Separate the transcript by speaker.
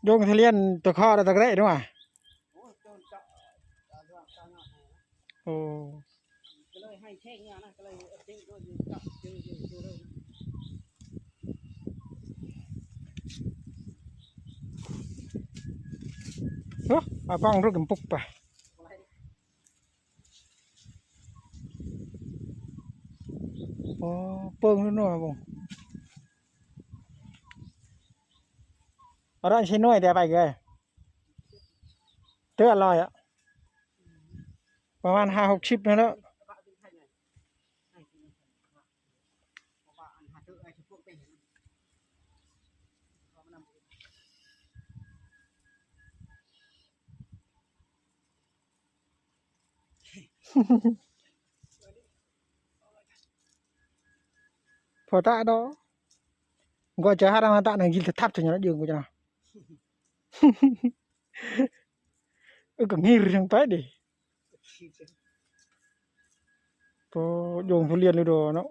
Speaker 1: โยงทะเลียนตัวข้อเราตะไคร้ด้วย โอ้ก็เลยให้แท่งเนี่ยนะก็เลยเด้งด้วยจับเจอเลยนะเอากล้องรูปกันปุ๊บไปโอ้เปิ้งนู่นน่ะบุ้งเอาได้ชิ้นน้อยแต่ไปเลยเตืออร่อยอ่ะประมาณ50-60นั่นแหละพอตาดอก็จะหาทางตาหนึ่งยิงทับถึงนั้นยืนกูจะก็งี้เรื่องไปดิพอโยงทุเรียนเลยดูเนาะ